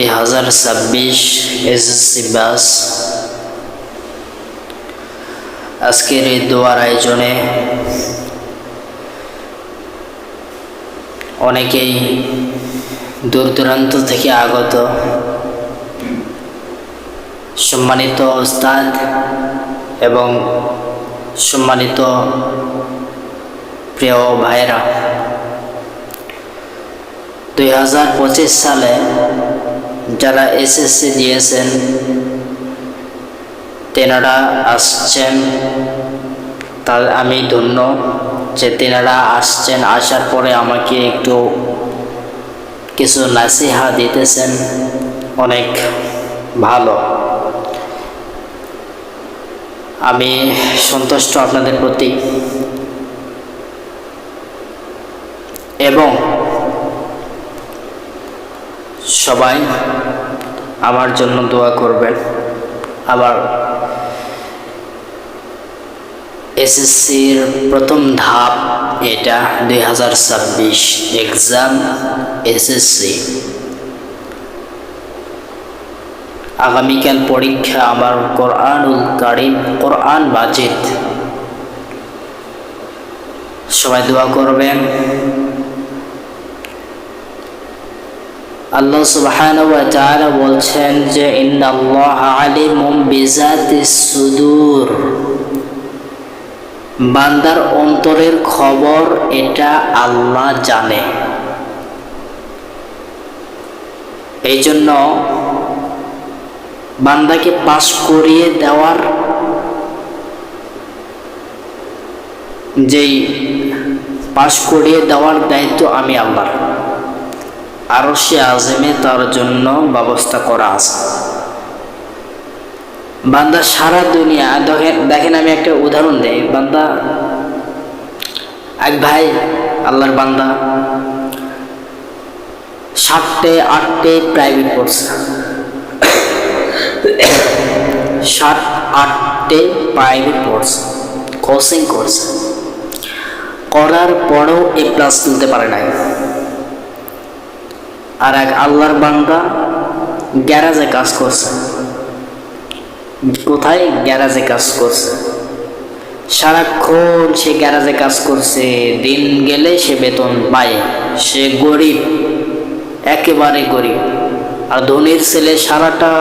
2026 SSC batch আজকের এই দোয়ার আয়োজনে অনেকেই দূর দূরান্ত থেকে আগত সম্মানিত ওস্তাদ এবং সম্মানিত প্রিয় ভাইরা, 2025 সালে যারা এসএসসি দিয়েছেন তেনারা আসছেন, তার আমি ধন্য যে তেনারা আসছেন। আসার পরে আমাকে একটু কিছু নাসিহা দিতেছেন, অনেক ভালো। আমি সন্তুষ্ট আপনাদের প্রতি এবং সবাই আমার জন্য দোয়া করবেন। আবার এসএসসির প্রথম ধাপ এটা 2026 এক্সাম এসএসসি। আগামীকাল পরীক্ষা আমার কোরআনুল কারীম, কোরআন মাজিদ। সবাই দোয়া করবেন। আল্লাহ সুবহানাহু ওয়া তাআলা বলছেন যে ইন্নাল্লাহা আলিমুম বিযাতিস সুদূর, বান্দার অন্তরের খবর এটা আল্লাহ জানে। এই জন্য বান্দাকে পাস করিয়ে দেওয়ার দায়িত্ব আমি আল্লাহর। আরশে আযমে তার জন্য ব্যবস্থা করা আছে। বান্দা সারা দুনিয়া দেখেন, আমি একটা উদাহরণ দেই। বান্দা এক ভাই আল্লাহর বান্দা 7-8টে প্রাইভেট পড়ছে, 7-8টে প্রাইভেট পড়ছে, কোচিং করছে, করার পরেও A+ তুলতে পারে নাই। আর এক আল্লাহর বান্দা গ্যারাজে কাজ করছে। কোথায়? গ্যারাজে কাজ করছে। সারাক্ষণ সে গ্যারাজে কাজ করছে, দিন গেলে সে বেতন পায়। সে গরিব, একেবারে গরিব। আর ধনীর ছেলে সারাটা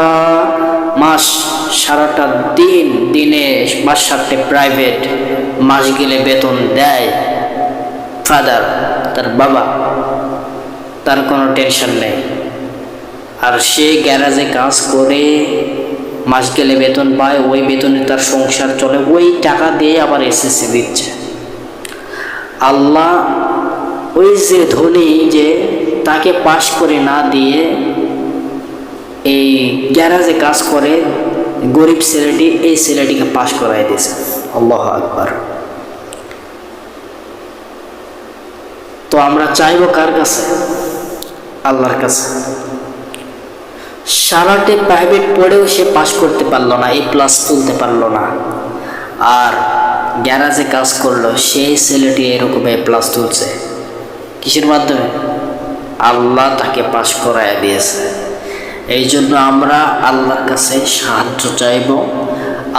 মাস, সারাটা দিনে 5-7টে প্রাইভেট, মাস গেলে বেতন দেয় ফাদার, তার বাবা, তার কোনো টেনশন নেই। আর সে গ্যারাজে কাজ করে মাস গেলে বেতন পায়, ওই বেতনে তার সংসার চলে, ওই টাকা দিয়ে আবার এসএসসি দিচ্ছে। আল্লাহ ওই যে ধনী, যে তাকে পাস করে না দিয়ে এই গ্যারাজে কাজ করে গরিব ছেলেটি, এই ছেলেটিকে পাস করাই দিয়েছে। আল্লাহু আকবার। তো আমরা চাইবো কার কাছে? আল্লাহর কাছে। সারাটে প্রাইভেট পড়েও সে পাস করতে পারলো না, A+ তুলতে পারলো না। আর গ্যারাজে কাজ করলো, সেই ছেলেটি এরকম A+ তুলছে। কিসের মাধ্যমে? আল্লাহ তাকে পাস করায় দিয়েছে। এই জন্য আমরা আল্লাহর কাছে সাহায্য চাইব,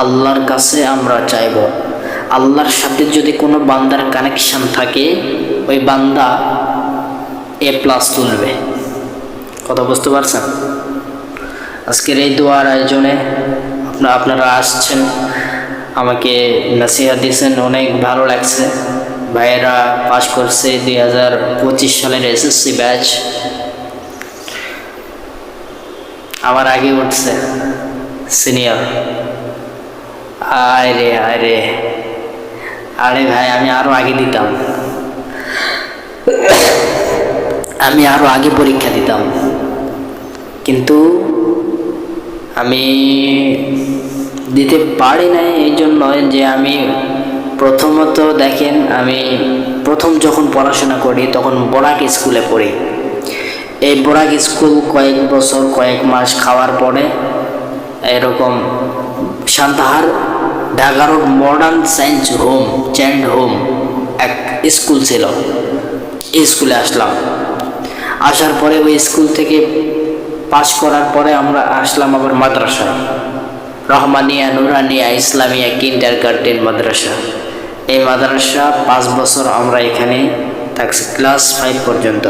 আল্লাহর কাছে আমরা চাইব। আল্লাহর সাথে যদি কোনো বান্দার কানেকশন থাকে, ওই বান্দা A+ তুলবে। কথা বুঝতে পারছেন? আজকের এই দোয়ার আয়োজনে আপনারা আসছেন, আমাকে নাসিহা দিয়েছেন, অনেক ভালো লাগছে। ভাইয়েরা পাস করছে 2025 সালের এসএসসি ব্যাচ। আমার আগে উঠছে সিনিয়র। আরে ভাই, আমি আরো আগে দিতাম, আমি আরো আগে পরীক্ষা দিতাম, কিন্তু আমি দিতে পারি নাই। এই জন্য যে আমি প্রথমত দেখেন, আমি প্রথম যখন পড়াশোনা করি তখন বরাক স্কুলে পড়ি। এই বরাক স্কুল কয়েক বছর, কয়েক মাস খাওয়ার পরে এরকম Santahar Dhaka road modern child home এক স্কুল ছিল, এই স্কুলে আসলাম। আসার পরে ওই স্কুল থেকে পাশ করার পরে আমরা আসলাম আবার মাদ্রাসায়, রহমানিয়া, নুরানিয়া, ইসলামিয়া কিন্ডার গার্ডেন মাদ্রাসা। এই মাদ্রাসা 5 বছর আমরা এখানে থাকছি, ক্লাস 5 পর্যন্ত।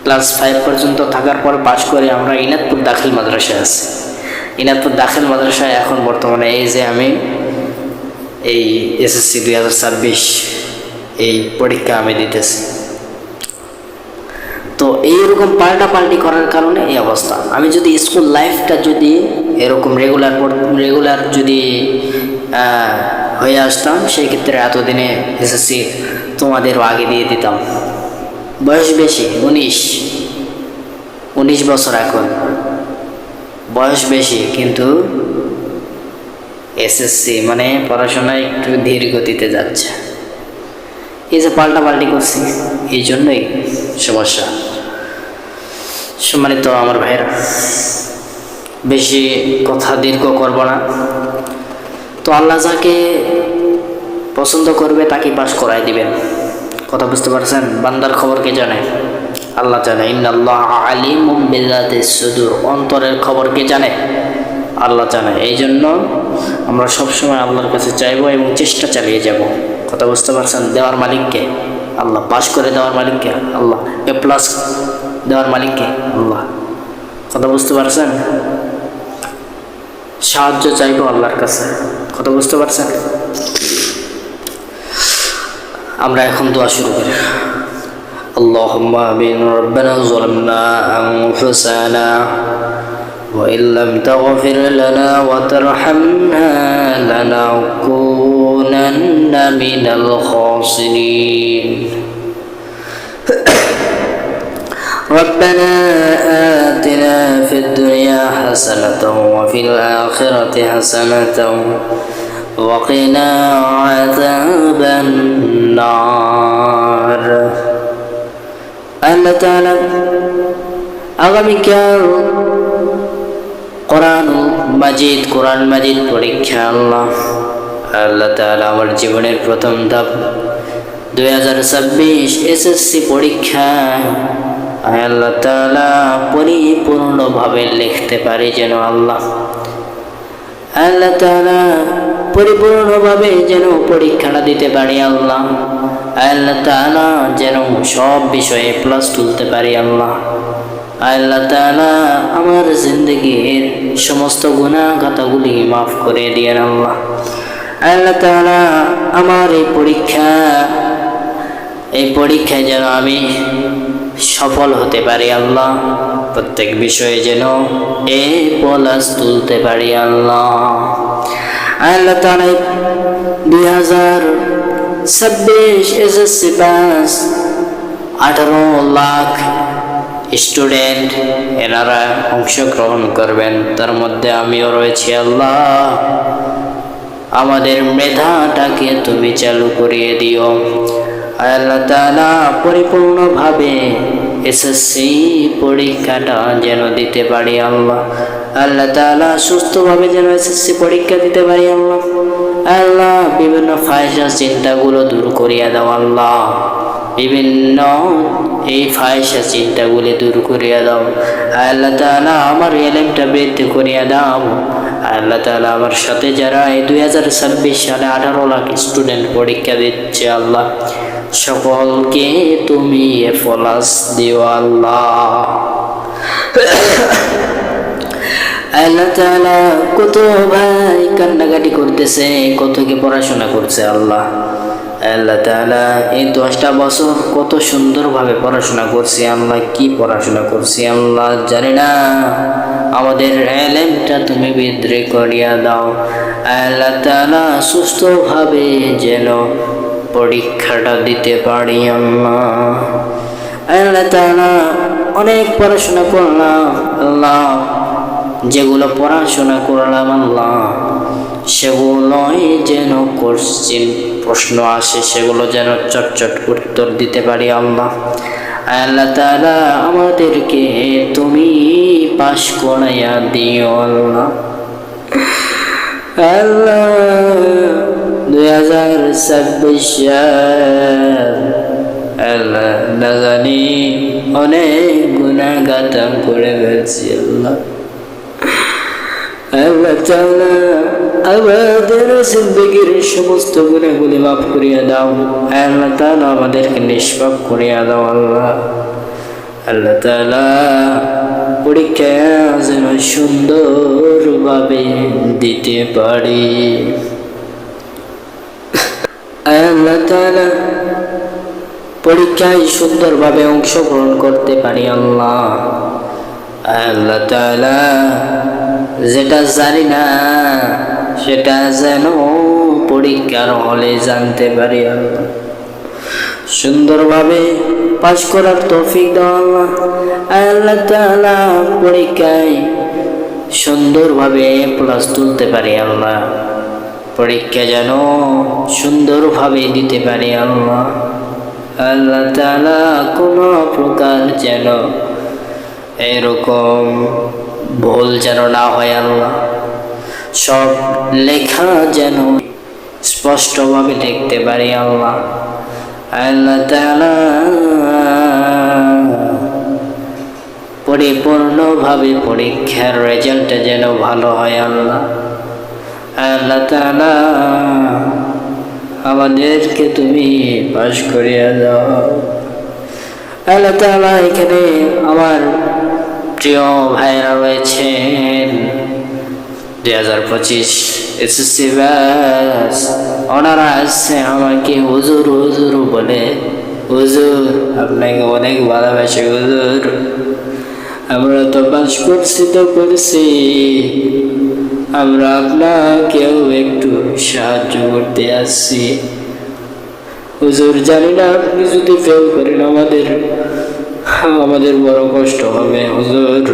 ক্লাস 5 পর্যন্ত থাকার পর পাশ করে আমরা ইনাদপুর দাখিল মাদ্রাসায় আছি। ইনাদপুর দাখিল মাদ্রাসায় এখন বর্তমানে এই যে আমি এই এসএসসি 2026 এই পরীক্ষা আমি দিতেছি। তো এইরকম পাল্টাপাল্টি করার কারণে এই অবস্থা। আমি যদি স্কুল লাইফটা যদি এরকম রেগুলার যদি হয়ে আসতাম, সেই ক্ষেত্রে এতদিনে এসএসসি তোমাদেরও আগে দিয়ে দিতাম। বয়স বেশি, 19 বছর, এখন বয়স বেশি, কিন্তু এসএসসি মানে পড়াশোনায় একটু ধীর গতিতে যাচ্ছে। এই যে পাল্টাপাল্টি করছি, এই জন্যই সমস্যা। সম্মানিত আমার ভাইরা, বেশি কথা দীর্ঘ করব না। তো আল্লাহ যাকে পছন্দ করবে তাকে পাস করাই দিবেন। কথা বুঝতে পারছেন? বান্দার খবর কে জানে? আল্লাহ জানে। ইন্নাল্লাহা আলিমুম বিযাতিস সুদূর, অন্তরের খবর কে জানে? আল্লাহ জানে। এই জন্য আমরা সবসময় আল্লাহর কাছে চাইবো এবং চেষ্টা চালিয়ে যাব। কথা বুঝতে পারছেন? দেওয়ার মালিককে আল্লাহ, পাস করে দেওয়ার মালিককে আল্লাহ, এ প্লাস দেওয়ার মালিককে আল্লাহ। কথা বুঝতে পারছেন? সাহায্য চাইবো আল্লাহর কাছে। কথা বুঝতে পারছেন? আমরা এখন দোয়া শুরু করি। اللهم آمين. ربنا ظلمنا أنفسنا وإن لم تغفر لنا وترحمنا لنكونن من الخاسرين. ربنا آتنا في الدنيا حسنة وفي الآخرة حسنة وقنا عذاب النار. আল্লাহ তাআলা আগামীকাল কোরআন মাজিদ পরীক্ষা। আল্লাহ তাআলা আমার জীবনের প্রথম ধাপ 2026 এসএসসি পরীক্ষা আল্লাহ তাআলা পরিপূর্ণভাবে লিখতে পারি যেন আল্লাহ তাআলা পরিপূর্ণভাবে যেন পরীক্ষাটা দিতে পারি আল্লাহ তাআলা যেন সব বিষয়ে প্লাস তুলতে পারি আল্লাহ তাআলা আমার জিন্দগির সমস্ত গুনাহ খাতাগুলি মাফ করে দিয়েন আল্লাহ তাআলা আমার এই পরীক্ষায় যেন আমি সফল হতে পারি আল্লাহ, প্রত্যেক বিষয়ে যেন প্লাস তুলতে পারি আল্লাহ তাআলা 2026 এসএসসি পাস 18 লাখ স্টুডেন্ট এনারা অংশগ্রহণ করবেন, তার মধ্যে আমিও রয়েছি আল্লাহ। আমাদের মেধাটাকে তুমি চালু করিয়ে দিও আল্লাহ তাআলা, পরিপূর্ণভাবে এসএসসি পরীক্ষাটা যেন দিতে পারি আল্লাহ তাআলা, সুস্থভাবে যেন এসএসসি পরীক্ষা দিতে পারি আল্লাহ বিভিন্ন ফায়সা চিন্তাগুলো দূর করিয়া দাও আল্লাহ, বিভিন্ন এই ফায়সা চিন্তাগুলি দূর করিয়া দাও আল্লাহ তাআলা, আমার ইলমটা বৃদ্ধি করিয়া দাও আল্লাহ তাআলা। আমার সাথে যারা এই 2026 সালে 18 লাখ স্টুডেন্ট পরীক্ষা দিচ্ছে আল্লাহ, সকলকে তুমি প্লাস দিও আল্লাহ তাআলা। কত ভাই কান্নাকাটি করতেছে, কত কি পড়াশোনা করছে আল্লাহ তাআলা, এই 10টা বছর কত সুন্দরভাবে পড়াশোনা করছি আল্লাহ, কি পড়াশোনা করছি আল্লাহ জানি না। আমাদের ইলমটা তুমি বৃদ্ধি করিয়া দাও আল্লাহ তাআলা, সুস্থভাবে যেন পরীক্ষাটা দিতে পারি আল্লাহ তাআলা। অনেক পড়াশোনা করলাম আল্লাহ, যেগুলো পড়াশোনা করলাম আল্লাহ সেগুলোই যেন কোশ্চেন প্রশ্ন আসে সেগুলো যেন চটচট উত্তর দিতে পারি আল্লাহ তাআলা। আমাদেরকে তুমি পাশ করাইয়া দিও আল্লাহ 2026 আল্লাহ না জানি অনেক গুনাহগার করে ফেলছি আল্লাহ। আল্লাহ তাআলা আমাদের জিন্দেগির সমস্ত গুনাহগুলি মাফ করিয়া দাও। আল্লাহ তাআলা আমাদেরকে নিষ্পাপ করিয়া দাও আল্লাহ। আল্লাহ তাআলা পরীক্ষা যেন সুন্দরভাবে দিতে পারি। আল্লাহ তাআলা পরীক্ষায় সুন্দরভাবে অংশগ্রহণ করতে পারি আল্লাহ। আল্লাহ তাআলা যেটা জানি না সেটা যেন পরীক্ষার হলে জানতে পারি আল্লাহ। সুন্দরভাবে পাস করার তৌফিক দাও আল্লাহ। আল্লাহ তাআলা পরীক্ষায় সুন্দরভাবে প্লাস তুলতে পারি আল্লাহ। পরীক্ষা যেন সুন্দরভাবে দিতে পারি আল্লাহ। আল্লাহ তাআলা কোনো প্রকার যেন এরকম ভুল যেন না হয় আল্লাহ। সব লেখা যেন স্পষ্টভাবে দেখতে পারি আল্লাহ। আল্লাহ তাআলা পরিপূর্ণভাবে পরীক্ষার রেজাল্টটা যেন ভালো হয় আল্লাহ। আল্লাহ তাআলা আমাদেরকে তুমি পাস করিয়া দাও। আল্লাহ তাআলা এখানে আমার প্রিয় ভাইরা রয়েছেন 2025 এসএসসি ব্যাচ, ওনারা আসছে আমাকে হুজুর হুজুর বলে। হুজুর আপনাকে অনেক ভালোবাসি হুজুর, আমরা তো পাস করছি তো করছি, আমরা আপনাকেও একটু সাহায্য করতে আসছি হুজুর। জানি না আপনি যদি ফেল করেন আমাদের বড় কষ্ট হবে হুজুর,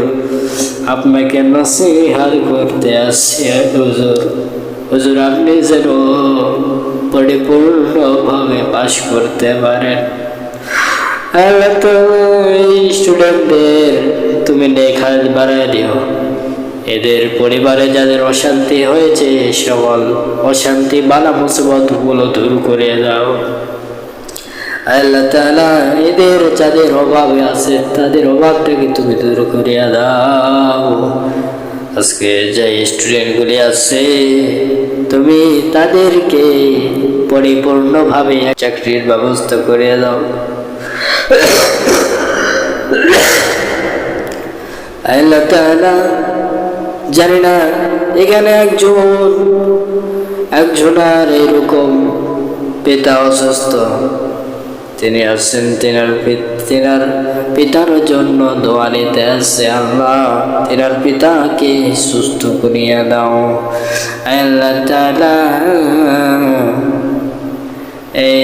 আপনাকে নসিহত করতে আসছি হুজুর। হুজুর আপনি যেন পরিপূর্ণভাবে পাস করতে পারেন। আল্লাহ তো এই স্টুডেন্টদের তুমি নেখাত বাড়ায় দিও। এদের পরিবারে যাদের অশান্তি হয়েছে সকল অশান্তি বালা মুসিবতগুলো দূর করে দাও। আল্লাহ তাআলা এদের যাদের অভাবে আছে তাদের অভাবটাকে তুমি দূর করিয়া দাও। আজকে যে স্টুডেন্টগুলি আছে তুমি তাদেরকে পরিপূর্ণভাবে চাকরির ব্যবস্থা করিয়া দাও। আল্লাহ তাআলা জানি না এখানে একজনের এরকম পিতা অসুস্থ, তিনি আসছেন তিনার পিতার জন্য দোয়া নিতে আসছে আল্লাহ। তিনার পিতাকে সুস্থ করিয়া দাও আল্লাহ তাআলা। এই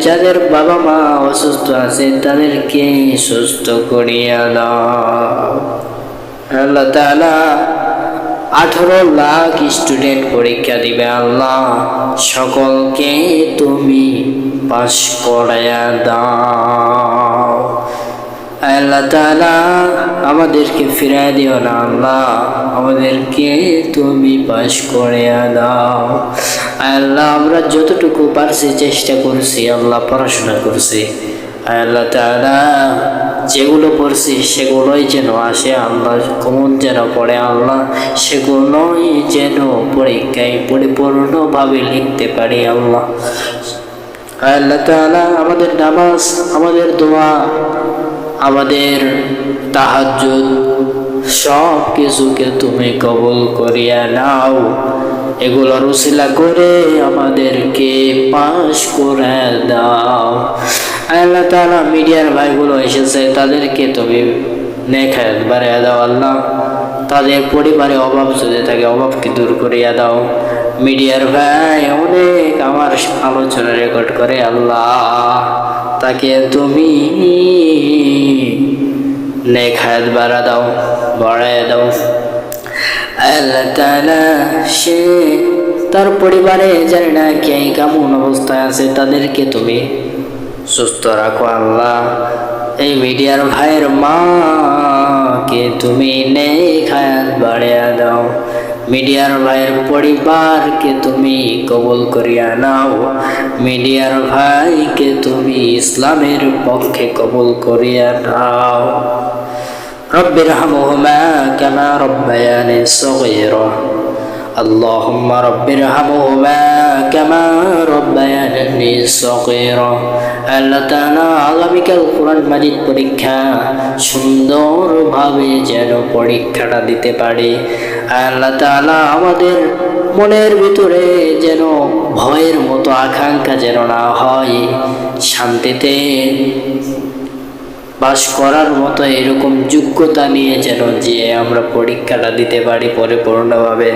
যাদের বাবা মা অসুস্থ আছে তাদেরকে সুস্থ করিয়া দাও আল্লাহ তাআলা। 18 লাখ স্টুডেন্ট পরীক্ষা দিবে আল্লাহ, সকলকে তুমি পাস করাইয়া দাও আল্লাহ তাআলা। আমাদেরকে ফিরাই দিও না আল্লাহ, আমাদেরকে তুমি পাস করাইয়া দাও আল্লাহ। আমরা যতটুকু পারছি চেষ্টা করছি আল্লাহ, পড়াশোনা করছি আল্লাহ তাআলা। যেগুলো পড়ছি সেগুলোই যেন আসে আল্লাহ, কমন যেন পড়ে আল্লাহ, সেগুলোই যেন পরীক্ষায় পরিপূর্ণভাবে লিখতে পারি আল্লাহ। আল্লাহ তাআলা আমাদের নামাজ, আমাদের দোয়া, আমাদের তাহাজ্জুদ সব কিছুকে তুমি কবুল করিয়া নাও। এগুলোর উসিলা করে আমাদেরকে পাস করে দাও আল্লাহ তাআলা। মিডিয়ার ভাইগুলো এসেছে তাদেরকে তুমি নেখায়াত বাড়াইয়া দাও আল্লাহ। তাদের পরিবারে অভাব যদি থাকে অভাবকে দূর করিয়া দাও। মিডিয়ার ভাই অনেক আমার আলোচনা রেকর্ড করে আল্লাহ, তাকে তুমি নেখায়াত বাড়াইয়া দাও আল্লাহ তাআলা। সে তার পরিবারে জানি না কে কেমন অবস্থায় আছে তাদেরকে তুমি সুস্থ রাখো আল্লাহ। এই মিডিয়ার ভাইয়ের মা কে তুমি নেক হায়াত বাড়িয়া দাও। মিডিয়ার ভাইয়ের পরিবারকে তুমি কবুল করিয়া নাও। মিডিয়ার ভাইকে তুমি ইসলামের পক্ষে কবুল করিয়া নাও। রব্বির হামহুমা কামা রব্বায়ানি সগীরা। اللهم رب ارحمهما كما ربياني صغيرا। আল্লাহ তাআলা আগামীকাল কোরআন মাজিদ পরীক্ষা সুন্দরভাবে যেন পরীক্ষাটা দিতে পারি। আল্লাহ তাআলা আমাদের মনের ভিতরে যেন ভয়ের মতো আকাঙ্ক্ষা যেন না হয়, শান্তিতে বাস করার মতো এরকম যোগ্যতা নিয়ে যেন যে আমরা পরীক্ষাটা দিতে পারি পরিপূর্ণভাবে।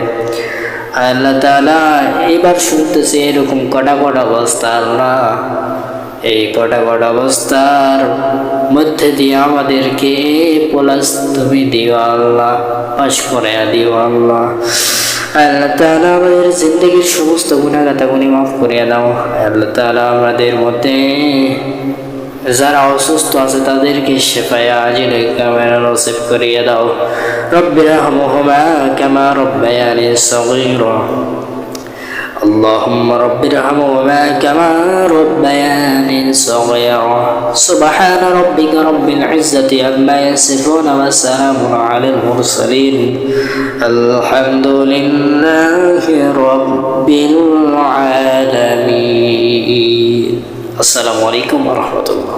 আল্লাহ তাআলা এবার শুনতেছে এরকম কটা অবস্থা, আল্লাহ এই কটা অবস্থার মধ্যে দিয়ে আমাদেরকে প্লাস তুমি দিও আল্লাহ, পাশ করে দিও আল্লাহ। আল্লাহ তাআলা আমাদের জিন্দগির সমস্ত গুনাহগাতাগুনি মাফ করিয়া দাও। আল্লাহ তাআলা আমাদের মধ্যে যারা অসুস্থ আছে তাদেরকে শিফায়ে আজিলে কামিলা নসিব করিয়ে দাও। রব্বির হামহুমা কামা রব্বায়ানি সগীরা। اللهم رب ارحمهما كما ربياني صغيرا. سبحان ربك رب العزة عما يصفون وسلام على المرسلين. الحمد لله رب العالمين. السلام عليكم ورحمة الله.